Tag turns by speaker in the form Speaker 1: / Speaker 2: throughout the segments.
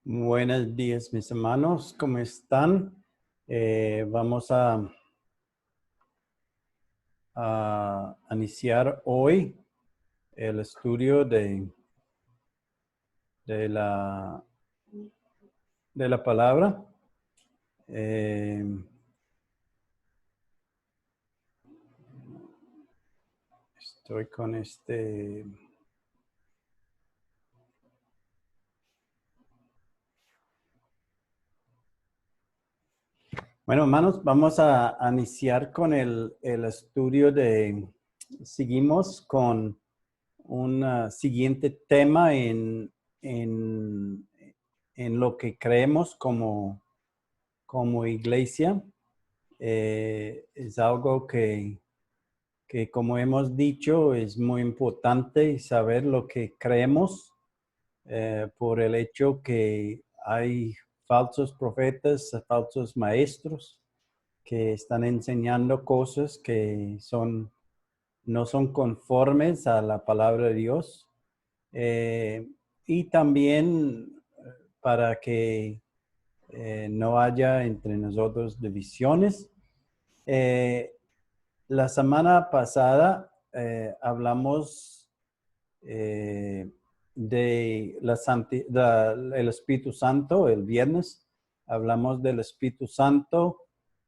Speaker 1: Buenos días, mis hermanos, ¿cómo están? Vamos a iniciar hoy el estudio de la, de la palabra. Estoy con Bueno, hermanos, vamos a iniciar con el estudio seguimos con un siguiente tema en lo que creemos como iglesia. Es algo que como hemos dicho, es muy importante saber lo que creemos por el hecho que hay falsos profetas, falsos maestros que están enseñando cosas que no son conformes a la palabra de Dios. Y también para que no haya entre nosotros divisiones. La semana pasada hablamos de el Espíritu Santo. El viernes hablamos del Espíritu Santo.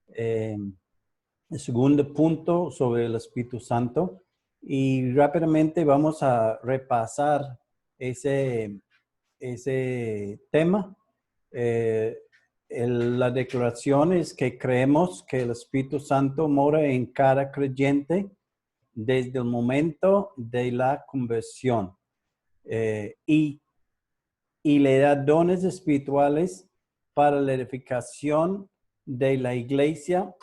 Speaker 1: El segundo punto sobre el Espíritu Santo. Y rápidamente vamos a repasar ese tema. La declaración es que creemos que el Espíritu Santo mora en cada creyente desde el momento de la conversión y le da dones espirituales para la edificación de la iglesia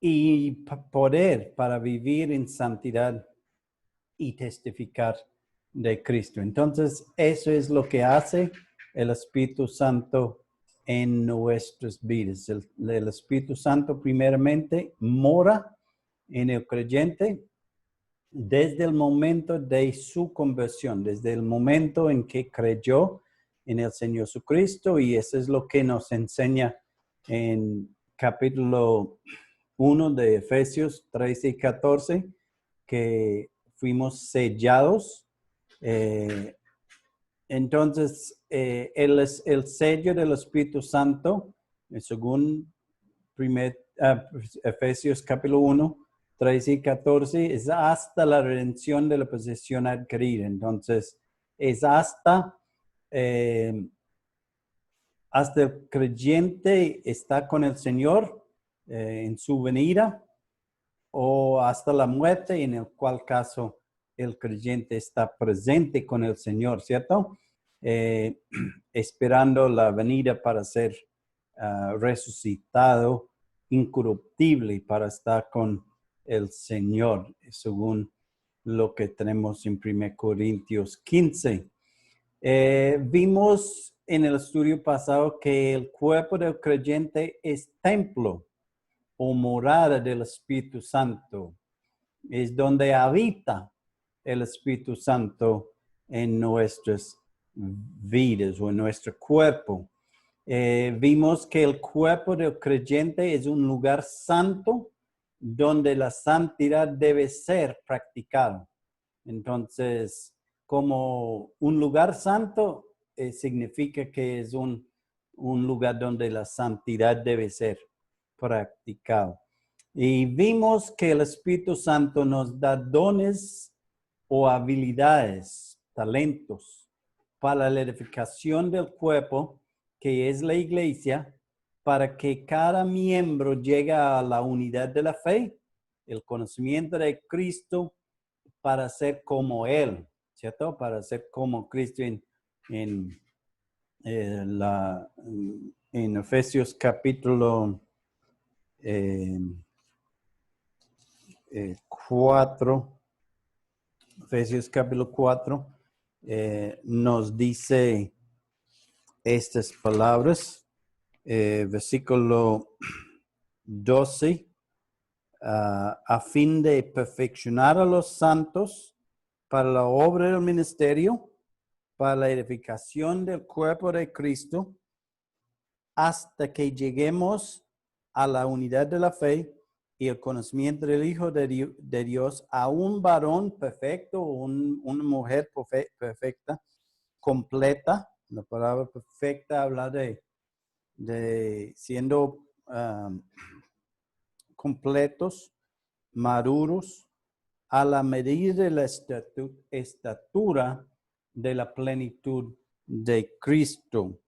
Speaker 1: y poder para vivir en santidad y testificar de Cristo. Entonces, eso es lo que hace el Espíritu Santo en nuestras vidas. El Espíritu Santo primeramente mora en el creyente desde el momento de su conversión, desde el momento en que creyó en el Señor Jesucristo, y eso es lo que nos enseña en capítulo 1 de Efesios 13 y 14, que fuimos sellados. Entonces, el sello del Espíritu Santo, según Efesios capítulo 1, 13 y 14, es hasta la redención de la posesión adquirida. Entonces, es hasta el creyente está con el Señor en su venida, o hasta la muerte, en el cual caso el creyente está presente con el Señor, ¿cierto? Esperando la venida para ser resucitado, incorruptible, para estar con el Señor, según lo que tenemos en 1 Corintios 15. Vimos en el estudio pasado que el cuerpo del creyente es templo o morada del Espíritu Santo. Es donde habita el Espíritu Santo en nuestras vidas o en nuestro cuerpo. Vimos que el cuerpo del creyente es un lugar santo donde la santidad debe ser practicada. Entonces, como un lugar santo, significa que es un lugar donde la santidad debe ser practicado. Y vimos que el Espíritu Santo nos da dones o habilidades, talentos, para la edificación del cuerpo, que es la iglesia, para que cada miembro llegue a la unidad de la fe, el conocimiento de Cristo, para ser como Él, ¿cierto? Para ser como Cristo en Efesios capítulo 4, Efesios capítulo 4, nos dice estas palabras, versículo 12, a fin de perfeccionar a los santos para la obra del ministerio, para la edificación del cuerpo de Cristo hasta que lleguemos a la unidad de la fe y el conocimiento del Hijo de Dios, a un varón perfecto, una mujer perfecta, completa. La palabra perfecta habla de siendo completos, maduros, a la medida de la estatura de la plenitud de Cristo,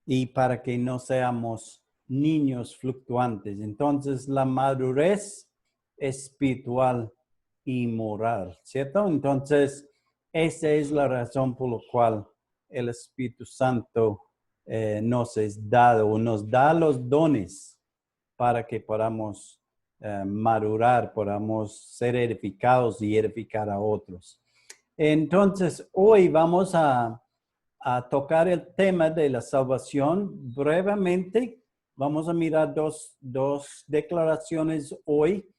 Speaker 1: y para que no seamos niños fluctuantes. Entonces, la madurez espiritual y moral, ¿cierto? Entonces, esa es la razón por la cual el Espíritu Santo nos es dado, o nos da los dones para que podamos madurar, podamos ser edificados y edificar a otros. Entonces, hoy vamos a tocar el tema de la salvación brevemente. Vamos a mirar dos declaraciones hoy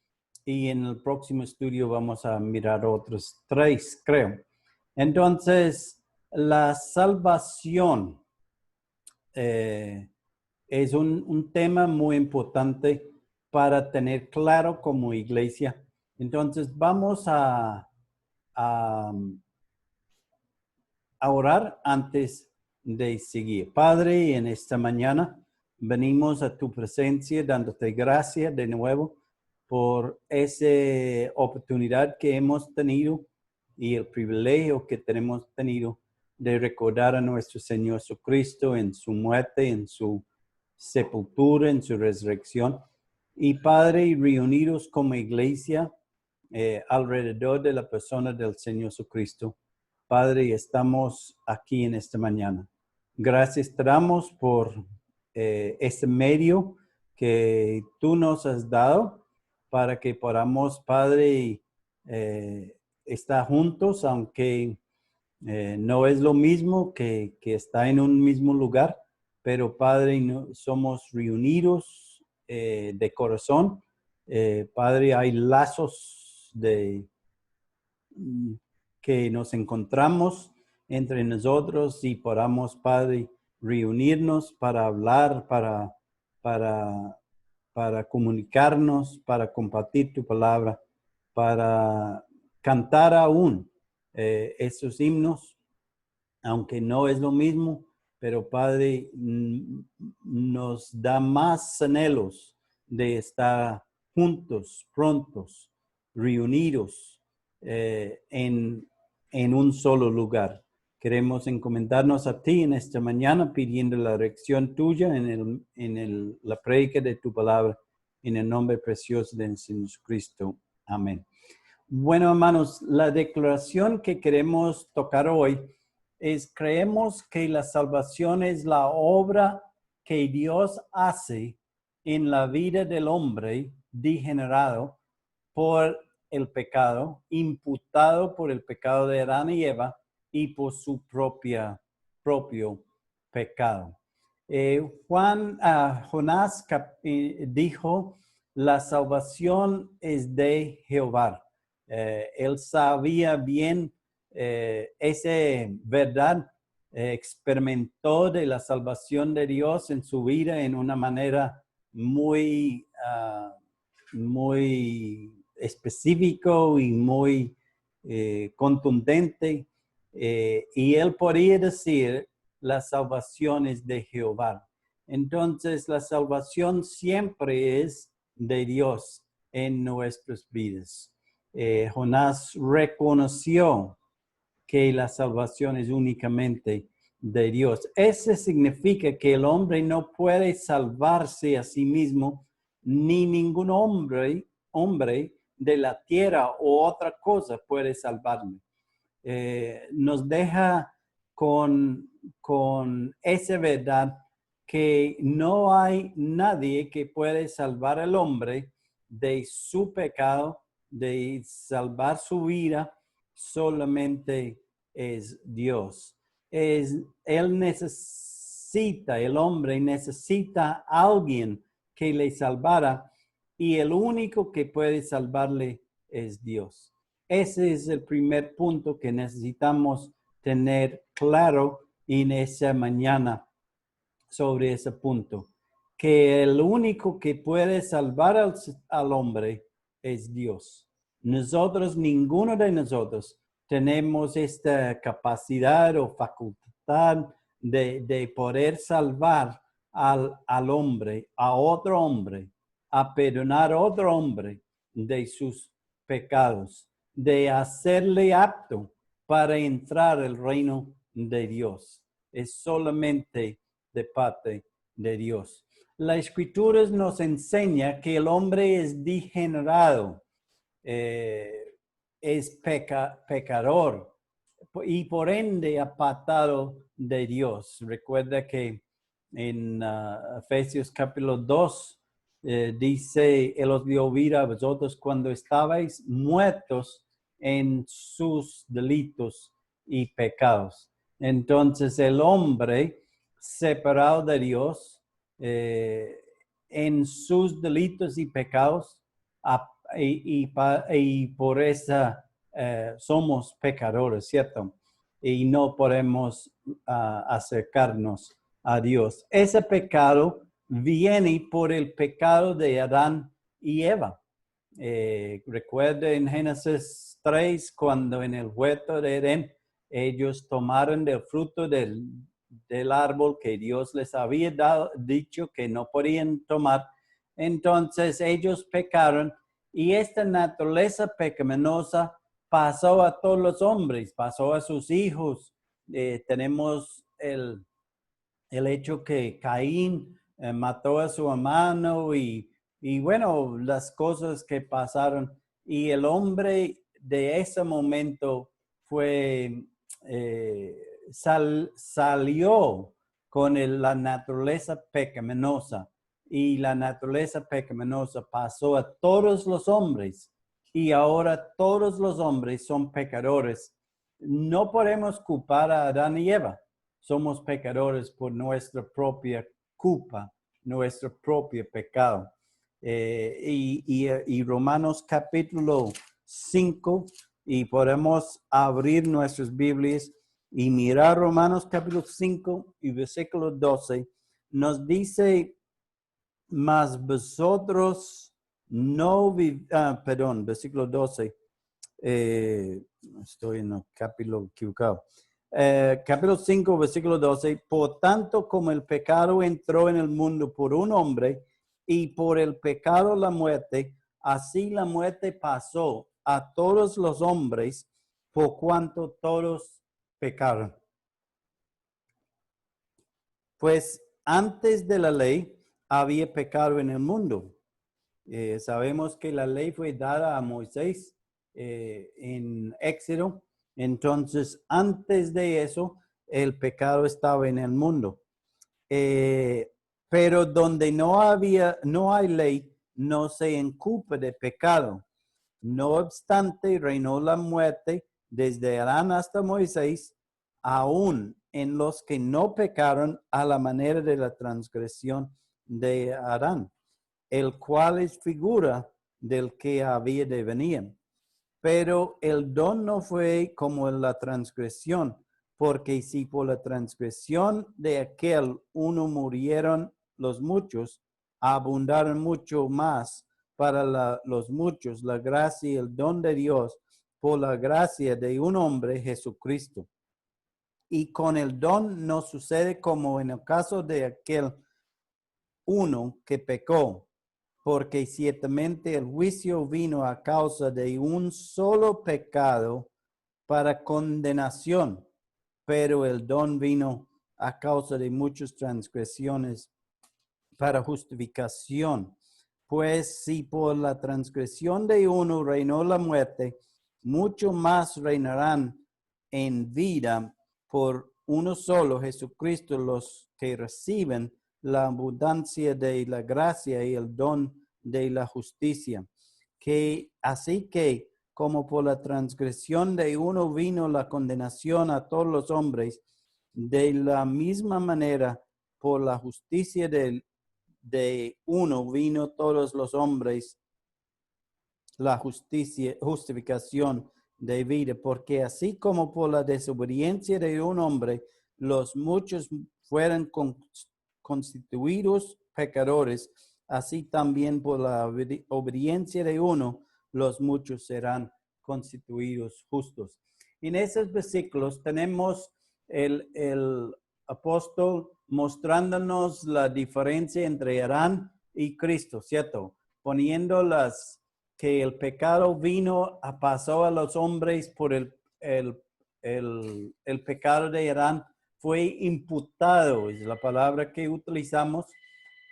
Speaker 1: y en el próximo estudio vamos a mirar otros 3, creo. Entonces, la salvación es un tema muy importante para tener claro como iglesia. Entonces, vamos a orar antes de seguir. Padre, en esta mañana venimos a tu presencia dándote gracias de nuevo por esa oportunidad que hemos tenido y el privilegio que tenemos tenido de recordar a nuestro Señor Jesucristo en su muerte, en su sepultura, en su resurrección. Y Padre, reunidos como iglesia alrededor de la persona del Señor Jesucristo. Padre, estamos aquí en esta mañana. Gracias te damos por este medio que tú nos has dado para que podamos, Padre, estar juntos, aunque no es lo mismo que estar en un mismo lugar, pero Padre, somos reunidos de corazón. Padre, hay lazos que nos encontramos entre nosotros y podamos, Padre, reunirnos para hablar, para comunicarnos, para compartir tu palabra, para cantar aún esos himnos, aunque no es lo mismo, pero Padre, nos da más anhelos de estar juntos, prontos, reunidos en un solo lugar. Queremos encomendarnos a ti en esta mañana pidiendo la dirección tuya en la predica de tu palabra, en el nombre precioso de Jesucristo. Amén. Bueno, hermanos, la declaración que queremos tocar hoy es: creemos que la salvación es la obra que Dios hace en la vida del hombre degenerado por el pecado, imputado por el pecado de Adán y Eva y por su propio pecado. Jonás dijo: la salvación es de Jehová. Él sabía bien esa verdad, experimentó de la salvación de Dios en su vida en una manera muy específico y muy contundente, y él podía decir: la salvación es de Jehová. Entonces, la salvación siempre es de Dios en nuestras vidas. Jonás reconoció que la salvación es únicamente de Dios. Eso significa que el hombre no puede salvarse a sí mismo, ni ningún hombre de la tierra o otra cosa puede salvarme. Nos deja con esa verdad que no hay nadie que puede salvar al hombre de su pecado, de salvar su vida. Solamente es Dios. El hombre necesita a alguien que le salvara, y el único que puede salvarle es Dios. Ese es el primer punto que necesitamos tener claro en esa mañana sobre ese punto, que el único que puede salvar al hombre es Dios. Nosotros, ninguno de nosotros, tenemos esta capacidad o facultad de poder salvar al hombre, a otro hombre, a perdonar a otro hombre de sus pecados, de hacerle apto para entrar al reino de Dios. Es solamente de parte de Dios. La Escritura nos enseña que el hombre es degenerado, es pecador y por ende apartado de Dios. Recuerda que en Efesios capítulo 2 dice, Él os dio vida a vosotros cuando estabais muertos en sus delitos y pecados. Entonces el hombre separado de Dios en sus delitos y pecados y por eso somos pecadores, ¿cierto? Y no podemos acercarnos a Dios. Ese pecado viene por el pecado de Adán y Eva. Recuerda en Génesis 3, cuando en el huerto de Edén, ellos tomaron del fruto del árbol que Dios les había dicho que no podían tomar. Entonces ellos pecaron y esta naturaleza pecaminosa pasó a todos los hombres, pasó a sus hijos. Tenemos el hecho que Caín mató a su hermano y bueno, las cosas que pasaron. Y el hombre de ese momento fue, salió con la naturaleza pecaminosa. Y la naturaleza pecaminosa pasó a todos los hombres. Y ahora todos los hombres son pecadores. No podemos culpar a Adán y Eva. Somos pecadores por nuestra propia culpa, nuestro propio pecado. Y Romanos capítulo 5, y podemos abrir nuestras Biblias y mirar Romanos capítulo 5 y versículo 12, nos dice, mas vosotros no versículo 12, estoy en el capítulo equivocado. Capítulo 5, versículo 12, por tanto como el pecado entró en el mundo por un hombre y por el pecado la muerte, así la muerte pasó a todos los hombres por cuanto todos pecaron. Pues antes de la ley había pecado en el mundo. Sabemos que la ley fue dada a Moisés en Éxodo. Entonces, antes de eso, el pecado estaba en el mundo. Pero donde no hay ley, no se inculpa de pecado. No obstante, reinó la muerte desde Adán hasta Moisés, aún en los que no pecaron a la manera de la transgresión de Adán, el cual es figura del que había de venir. Pero el don no fue como la transgresión, porque si por la transgresión de aquel uno murieron los muchos, abundaron mucho más para los muchos la gracia y el don de Dios por la gracia de un hombre, Jesucristo. Y con el don no sucede como en el caso de aquel uno que pecó, porque ciertamente el juicio vino a causa de un solo pecado para condenación, pero el don vino a causa de muchas transgresiones para justificación. Pues si por la transgresión de uno reinó la muerte, mucho más reinarán en vida por uno solo, Jesucristo, los que reciben la abundancia de la gracia y el don de la justicia. Así que, como por la transgresión de uno vino la condenación a todos los hombres, de la misma manera, por la justicia de uno vino todos los hombres la justificación de vida, porque así como por la desobediencia de un hombre, los muchos fueron constituidos pecadores, así también por la obediencia de uno, los muchos serán constituidos justos. En esos versículos tenemos el apóstol mostrándonos la diferencia entre Adán y Cristo, ¿cierto? Poniendo que el pecado pasó a los hombres por el pecado de Adán, fue imputado, es la palabra que utilizamos,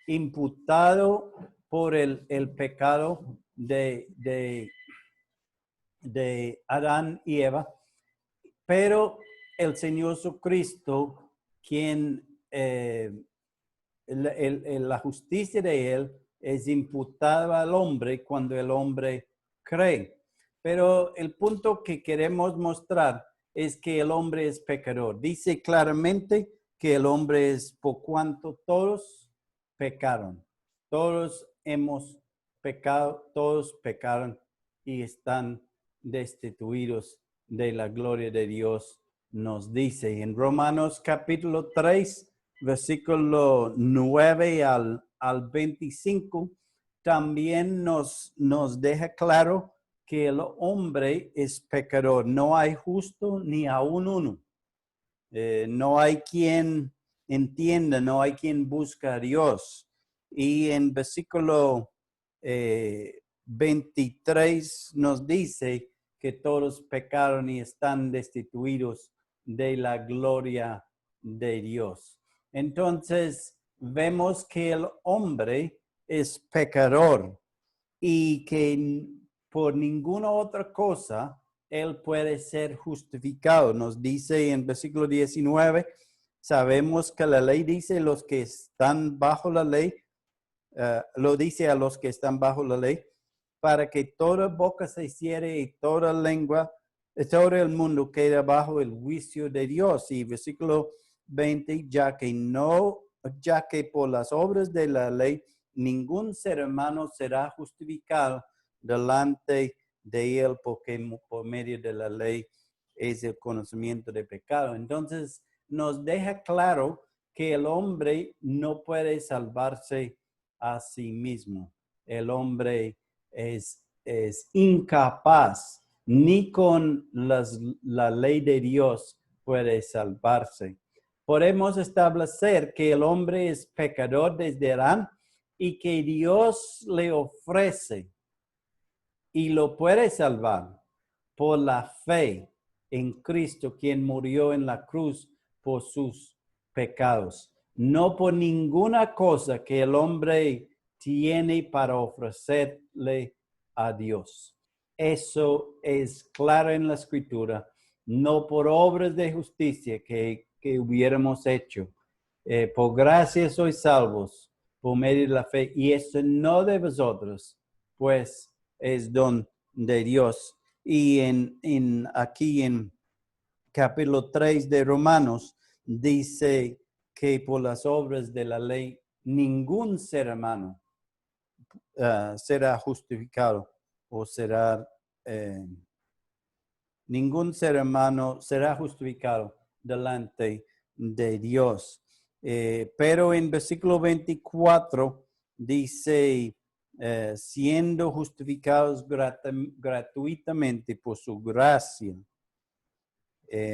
Speaker 1: imputado por el pecado de Adán y Eva, pero el Señor Jesucristo, quien la justicia de Él es imputada al hombre cuando el hombre cree. Pero el punto que queremos mostrar es que el hombre es pecador. Dice claramente que el hombre es por cuanto todos pecaron. Todos hemos pecado, todos pecaron y están destituidos de la gloria de Dios, nos dice. En Romanos capítulo 3, versículo 9 al 25, también nos deja claro que el hombre es pecador. No hay justo ni aún uno. No hay quien entienda, no hay quien busca a Dios. Y en versículo 23 nos dice que todos pecaron y están destituidos de la gloria de Dios. Entonces, vemos que el hombre es pecador y que por ninguna otra cosa él puede ser justificado. Nos dice en versículo 19, sabemos que la ley dice los que están bajo la ley, lo dice a los que están bajo la ley, para que toda boca se cierre y toda lengua, todo el mundo quede bajo el juicio de Dios. Y versículo 20, ya que por las obras de la ley ningún ser humano será justificado delante de él, porque por medio de la ley es el conocimiento de pecado. Entonces nos deja claro que el hombre no puede salvarse a sí mismo. El hombre es incapaz, ni con la ley de Dios puede salvarse. Podemos establecer que el hombre es pecador desde Adán y que Dios le ofrece y lo puede salvar por la fe en Cristo, quien murió en la cruz por sus pecados. No por ninguna cosa que el hombre tiene para ofrecerle a Dios. Eso es claro en la Escritura, no por obras de justicia que hubiéramos hecho. Por gracia sois salvos por medio de la fe, y eso no de vosotros, pues es don de Dios. Y aquí en capítulo 3 de Romanos dice que por las obras de la ley ningún ser humano será justificado o ningún ser humano será justificado delante de Dios. Pero en versículo 24 dice, siendo justificados gratuitamente por su gracia,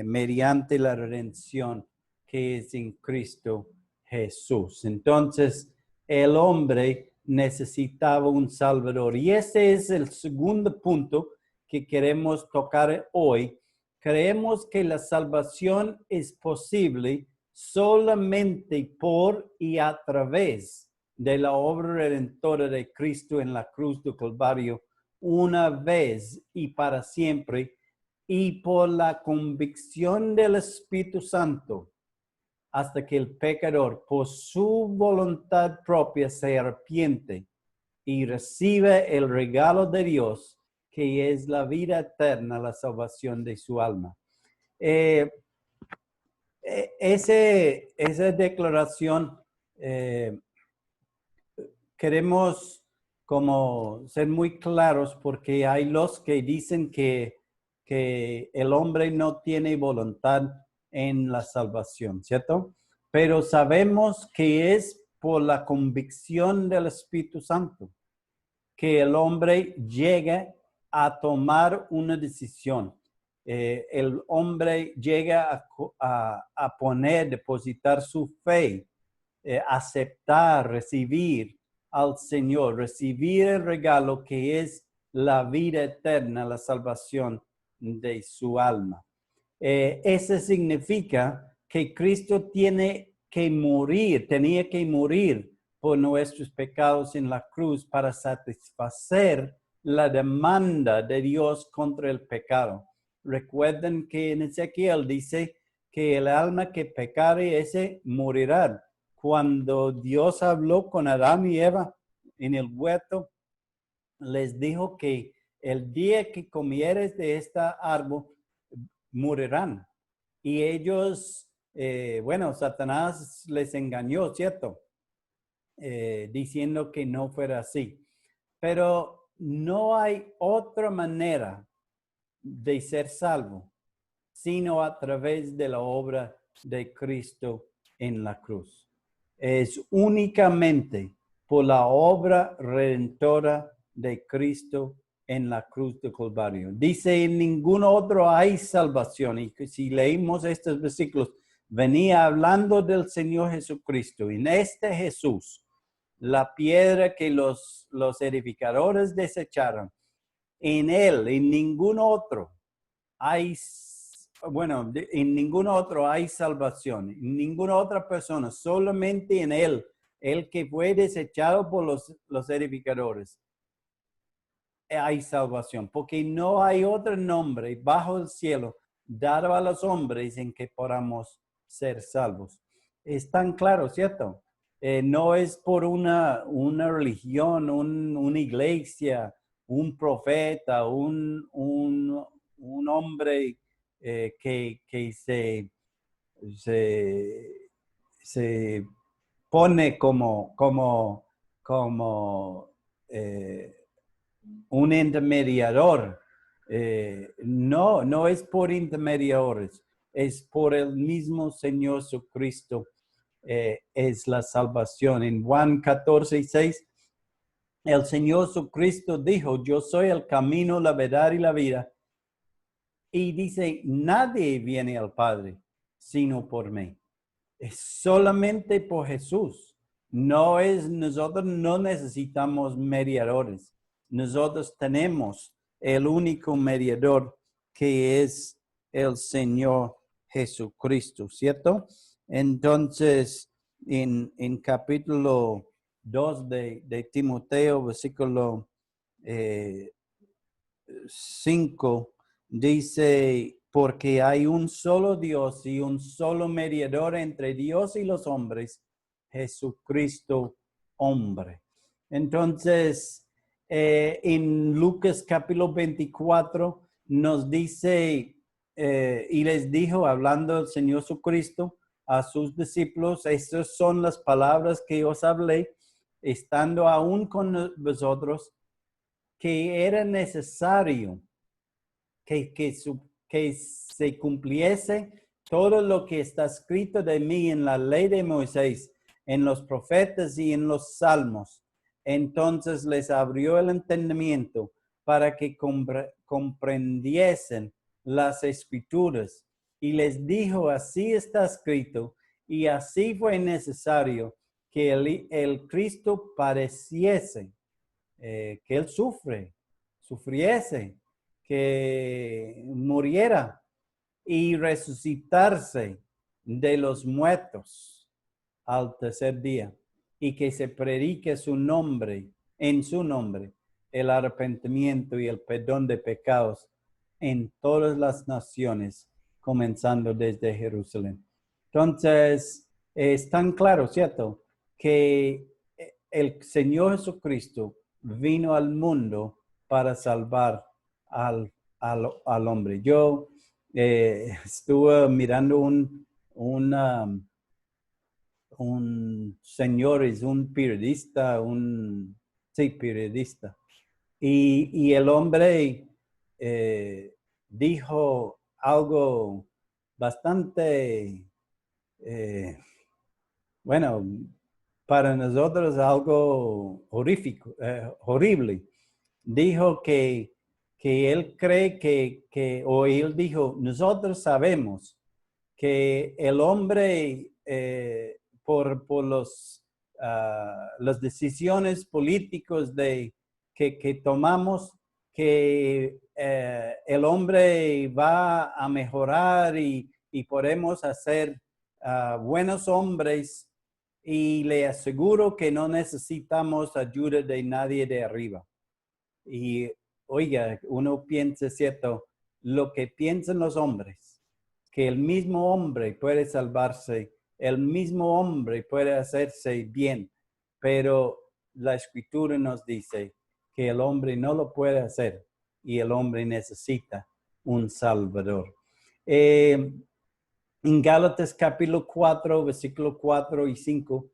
Speaker 1: mediante la redención que es en Cristo Jesús. Entonces, el hombre necesitaba un Salvador. Y ese es el segundo punto que queremos tocar hoy. Creemos que la salvación es posible solamente por y a través de la obra redentora de Cristo en la cruz del Calvario, una vez y para siempre, y por la convicción del Espíritu Santo, hasta que el pecador por su voluntad propia se arrepiente y recibe el regalo de Dios, que es la vida eterna, la salvación de su alma. Esa declaración queremos como ser muy claros, porque hay los que dicen que que el hombre no tiene voluntad en la salvación, ¿cierto? Pero sabemos que es por la convicción del Espíritu Santo que el hombre llega a tomar una decisión. El hombre llega a poner, depositar su fe, aceptar, recibir al Señor, recibir el regalo que es la vida eterna, la salvación de su alma. Eso significa que Cristo tenía que morir por nuestros pecados en la cruz para satisfacer la demanda de Dios contra el pecado. Recuerden que en Ezequiel dice que el alma que pecare, ese morirá. Cuando Dios habló con Adán y Eva en el huerto, les dijo que el día que comieres de esta árbol, morirán. Y ellos, Satanás les engañó, ¿cierto? Diciendo que no fuera así. Pero no hay otra manera de ser salvo, sino a través de la obra de Cristo en la cruz. Es únicamente por la obra redentora de Cristo en la cruz de Calvario. Dice, en ningún otro hay salvación. Y si leímos estos versículos, venía hablando del Señor Jesucristo. En este Jesús, la piedra que los edificadores desecharon, en él, en ningún otro hay, en ningún otro hay salvación, en ninguna otra persona, solamente en él, el que fue desechado por los edificadores, hay salvación, porque no hay otro nombre bajo el cielo dado a los hombres en que podamos ser salvos. Es tan claro, ¿cierto? No es por una religión, una iglesia, un profeta, un hombre que se pone como un intermediador. No es por intermediadores, es por el mismo Señor Jesucristo. Es la salvación. En Juan 14:6, el Señor Jesucristo dijo, yo soy el camino, la verdad y la vida. Y dice, nadie viene al Padre sino por mí. Es solamente por Jesús. Nosotros no necesitamos mediadores. Nosotros tenemos el único mediador que es el Señor Jesucristo, ¿cierto? Entonces, en capítulo 2 de Timoteo, versículo 5, dice, porque hay un solo Dios y un solo mediador entre Dios y los hombres, Jesucristo hombre. Entonces, en Lucas capítulo 24 nos dice, y les dijo, hablando el Señor Jesucristo a sus discípulos, estas son las palabras que os hablé, estando aún con vosotros, que era necesario que se cumpliese todo lo que está escrito de mí en la ley de Moisés, en los profetas y en los salmos. Entonces les abrió el entendimiento para que comprendiesen las escrituras. Y les dijo, así está escrito, y así fue necesario que el Cristo padeciese, que él sufriese, que muriera y resucitarse de los muertos al tercer día, y que se predique su nombre, en su nombre, el arrepentimiento y el perdón de pecados en todas las naciones, comenzando desde Jerusalén. Entonces, es tan claro, ¿cierto?, que el Señor Jesucristo vino al mundo para salvar al hombre. Yo estuve mirando un señor, es un periodista, periodista. Y el hombre dijo algo bastante, bueno, para nosotros algo horrible. Dijo que él cree o él dijo, nosotros sabemos que el hombre, por las decisiones políticas que tomamos, que el hombre va a mejorar y podemos hacer buenos hombres, y le aseguro que no necesitamos ayuda de nadie de arriba. Y oiga, uno piensa, ¿cierto? Lo que piensan los hombres, que el mismo hombre puede salvarse, el mismo hombre puede hacerse bien, pero la escritura nos dice que el hombre no lo puede hacer y el hombre necesita un salvador. En Gálatas capítulo 4, versículo 4 y 5,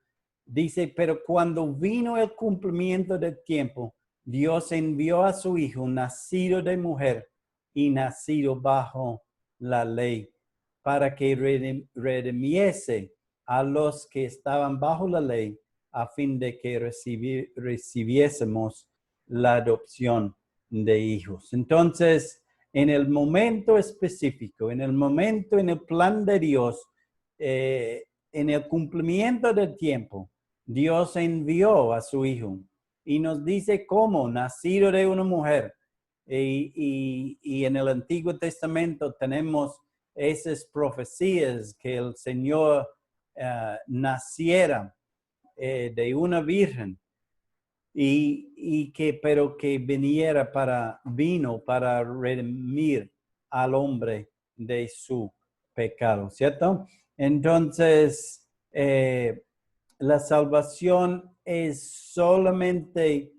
Speaker 1: dice, pero cuando vino el cumplimiento del tiempo, Dios envió a su Hijo, nacido de mujer y nacido bajo la ley, para que redimiese a los que estaban bajo la ley, a fin de que recibiésemos la adopción de hijos. Entonces, en el momento específico, en el plan de Dios, en el cumplimiento del tiempo, Dios envió a su Hijo y nos dice cómo, nacido de una mujer. Y en el Antiguo Testamento tenemos esas profecías que el Señor naciera de una virgen. Pero que vino para redimir al hombre de su pecado, ¿cierto? Entonces, la salvación es solamente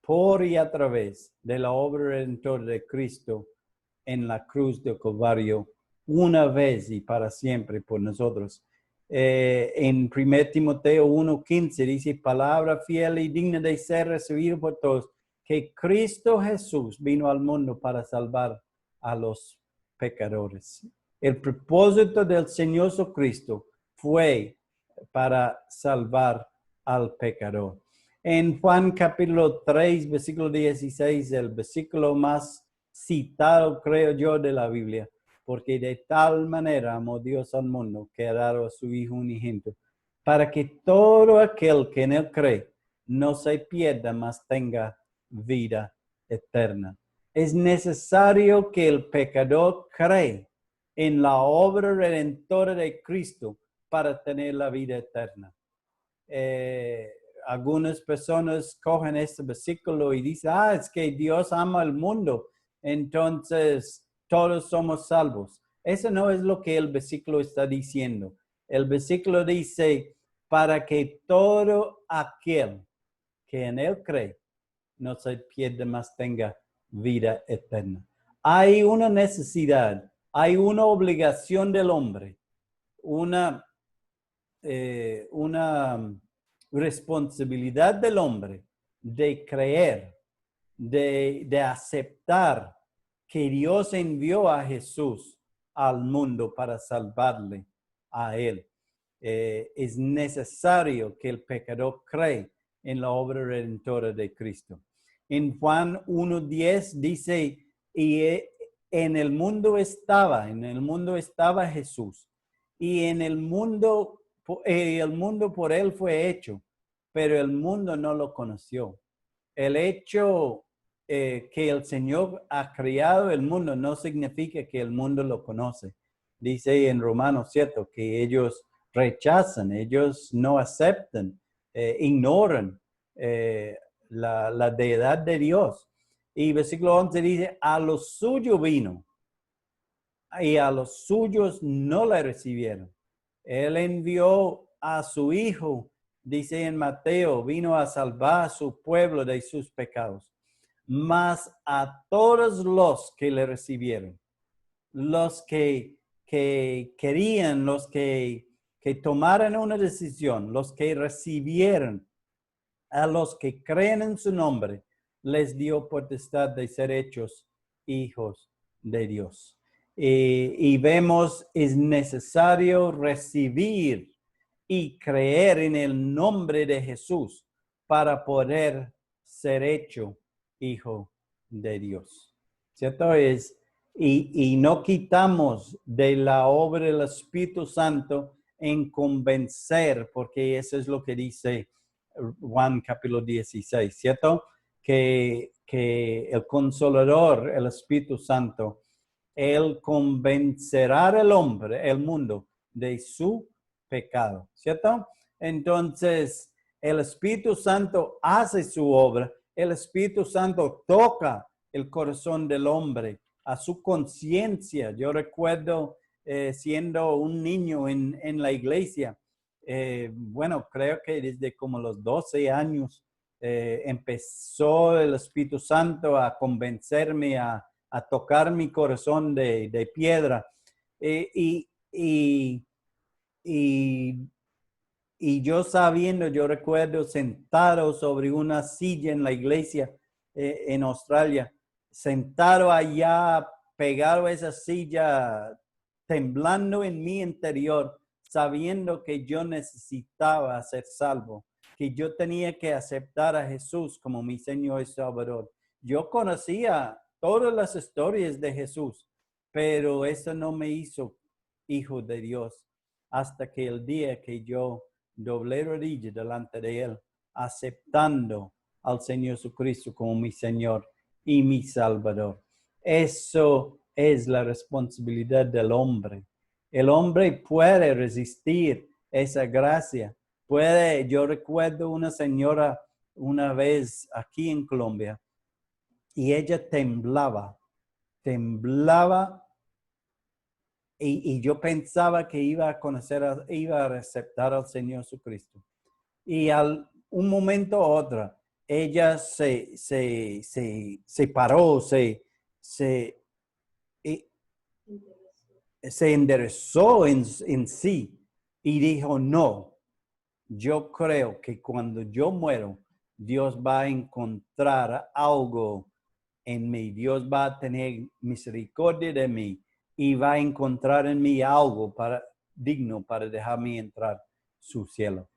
Speaker 1: por y a través de la obra redentora de Cristo en la cruz del Calvario, una vez y para siempre por nosotros. En 1 Timoteo 1:15 dice, palabra fiel y digna de ser recibida por todos, que Cristo Jesús vino al mundo para salvar a los pecadores. El propósito del Señor Jesucristo fue para salvar al pecador. En Juan capítulo 3, versículo 16, el versículo más citado, creo yo, de la Biblia, porque de tal manera amó Dios al mundo que ha dado a su Hijo unigénito, para que todo aquel que en él cree no se pierda, mas tenga vida eterna. Es necesario que el pecador cree en la obra redentora de Cristo para tener la vida eterna. Algunas personas cogen este versículo y dicen, es que Dios ama al mundo, entonces todos somos salvos. Eso no es lo que el versículo está diciendo. El versículo dice, para que todo aquel que en él cree no se pierda, mas tenga vida eterna. Hay una necesidad, hay una obligación del hombre, una responsabilidad del hombre de creer, de aceptar que Dios envió a Jesús al mundo para salvarle a él. Es necesario que el pecador cree en la obra redentora de Cristo. En Juan 1:10 dice, y en el mundo estaba Jesús, y en el mundo por él fue hecho, pero el mundo no lo conoció. El hecho que el Señor ha creado el mundo no significa que el mundo lo conoce. Dice en Romanos, ¿cierto? Que ellos rechazan, ellos no aceptan, ignoran la deidad de Dios. Y versículo 11 dice, a los suyos vino y a los suyos no la recibieron. Él envió a su Hijo, dice en Mateo, vino a salvar a su pueblo de sus pecados. Mas a todos los que le recibieron, los que querían, los que tomaron una decisión, los que recibieron, a los que creen en su nombre, les dio potestad de ser hechos hijos de Dios. Y vemos, es necesario recibir y creer en el nombre de Jesús para poder ser hecho hijo de Dios. ¿Cierto? Y no quitamos de la obra del Espíritu Santo en convencer, porque eso es lo que dice Juan capítulo 16, ¿cierto? Que el Consolador, el Espíritu Santo, él convencerá al hombre, el mundo, de su pecado, ¿cierto? Entonces, el Espíritu Santo hace su obra, el Espíritu Santo toca el corazón del hombre, a su conciencia. Yo recuerdo siendo un niño en la iglesia, bueno, creo que desde como los 12 años empezó el Espíritu Santo a convencerme, a tocar mi corazón de piedra. Y yo sabiendo, yo recuerdo sentado sobre una silla en la iglesia en Australia, sentado allá, pegado a esa silla, temblando en mi interior, sabiendo que yo necesitaba ser salvo, que yo tenía que aceptar a Jesús como mi Señor y Salvador. Yo conocía todas las historias de Jesús, pero eso no me hizo hijo de Dios hasta que el día que yo doblé rodilla delante de Él, aceptando al Señor Jesucristo como mi Señor y mi Salvador. Eso es la responsabilidad del hombre. El hombre puede resistir esa gracia. Yo recuerdo una señora una vez aquí en Colombia y ella temblaba y yo pensaba que iba a aceptar al Señor Jesucristo. Y un momento u otro, ella se paró, se enderezó en sí y dijo, no, yo creo que cuando yo muero, Dios va a encontrar algo en mí. Dios va a tener misericordia de mí y va a encontrar en mí algo digno para dejarme entrar su cielo.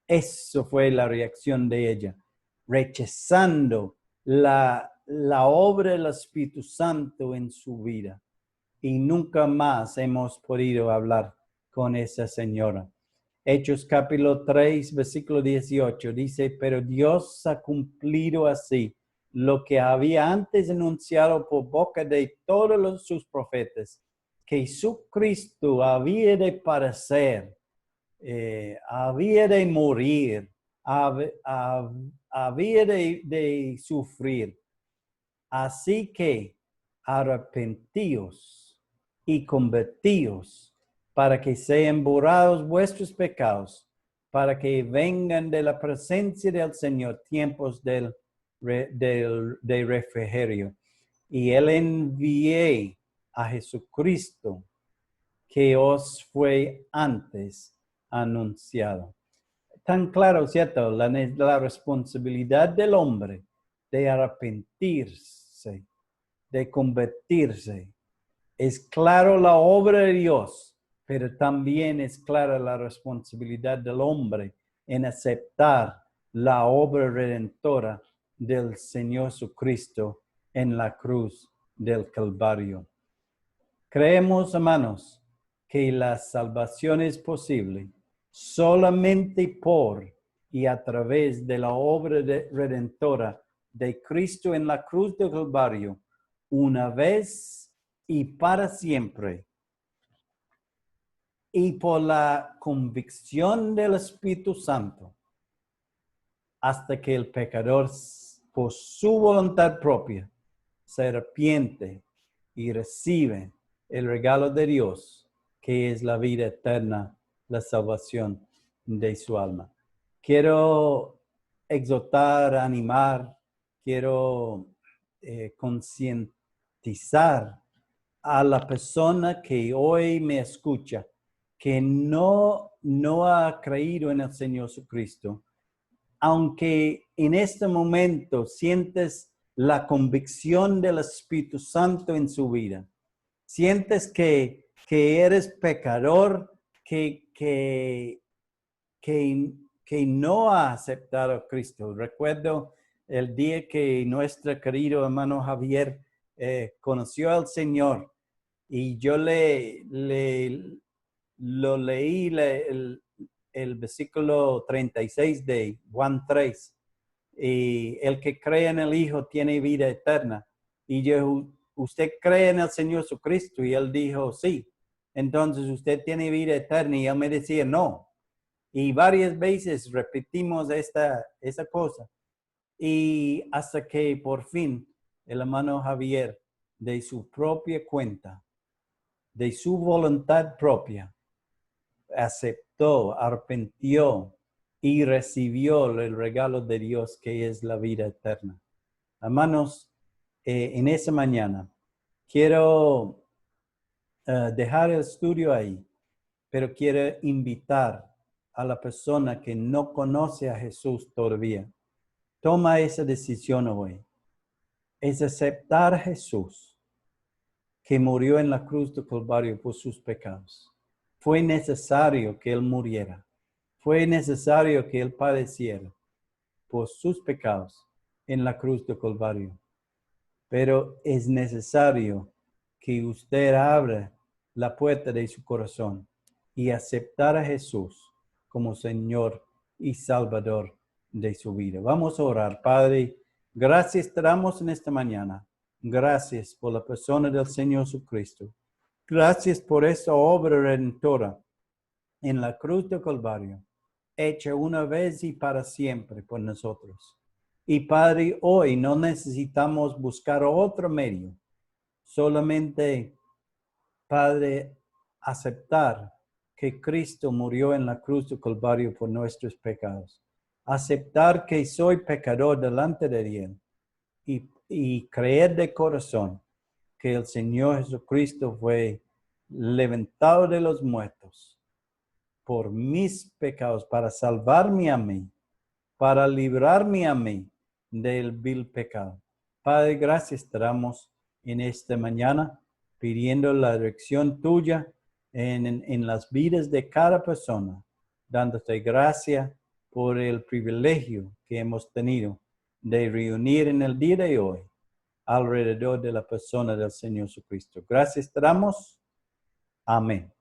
Speaker 1: Eso fue la reacción de ella, rechazando la obra del Espíritu Santo en su vida. Y nunca más hemos podido hablar con esa señora. Hechos capítulo 3, versículo 18, dice, pero Dios ha cumplido así lo que había antes anunciado por boca de todos sus profetas, que Jesucristo había de padecer, había de morir, había de sufrir. Así que arrepentíos y convertíos para que sean borrados vuestros pecados, para que vengan de la presencia del Señor tiempos de refrigerio. Y Él envié a Jesucristo que os fue antes anunciado. Tan claro, ¿cierto? La responsabilidad del hombre de arrepentirse, de convertirse. Es claro la obra de Dios, pero también es clara la responsabilidad del hombre en aceptar la obra redentora del Señor Jesucristo en la cruz del Calvario. Creemos, hermanos, que la salvación es posible solamente por y a través de la obra redentora de Cristo en la cruz del Calvario, una vez y para siempre. Y por la convicción del Espíritu Santo, hasta que el pecador, por su voluntad propia, se arrepiente y recibe el regalo de Dios, que es la vida eterna, la salvación de su alma. Quiero exhortar, animar, quiero concientizar a la persona que hoy me escucha, que no ha creído en el Señor Jesucristo, aunque en este momento sientes la convicción del Espíritu Santo en su vida, sientes que eres pecador, que no ha aceptado a Cristo. Recuerdo el día que nuestro querido hermano Javier conoció al Señor y yo lo leí el versículo 36 de Juan 3. Y el que cree en el Hijo tiene vida eterna. Y yo, ¿usted cree en el Señor Jesucristo? Y él dijo, sí. Entonces, ¿usted tiene vida eterna? Y él me decía, no. Y varias veces repetimos esa cosa. Y hasta que por fin el hermano Javier, de su propia cuenta, de su voluntad propia, aceptó, arrepintió y recibió el regalo de Dios que es la vida eterna. Hermanos, en esa mañana quiero dejar el estudio ahí, pero quiero invitar a la persona que no conoce a Jesús todavía. Toma esa decisión hoy. Es aceptar a Jesús que murió en la cruz de Calvario por sus pecados. Fue necesario que Él muriera. Fue necesario que Él padeciera por sus pecados en la cruz de Calvario. Pero es necesario que usted abra la puerta de su corazón y aceptar a Jesús como Señor y Salvador de su vida. Vamos a orar. Padre, gracias te damos en esta mañana. Gracias por la persona del Señor Jesucristo. Gracias por esta obra redentora en la cruz de Calvario, hecha una vez y para siempre por nosotros. Y Padre, hoy no necesitamos buscar otro medio, solamente, Padre, aceptar que Cristo murió en la cruz de Calvario por nuestros pecados. Aceptar que soy pecador delante de Él y creer de corazón que el Señor Jesucristo fue levantado de los muertos por mis pecados, para salvarme a mí, para librarme a mí del vil pecado. Padre, gracias te damos en esta mañana, pidiendo la dirección tuya en las vidas de cada persona, dándote gracias por el privilegio que hemos tenido de reunir en el día de hoy alrededor de la persona del Señor Jesucristo. Gracias te damos. Amén.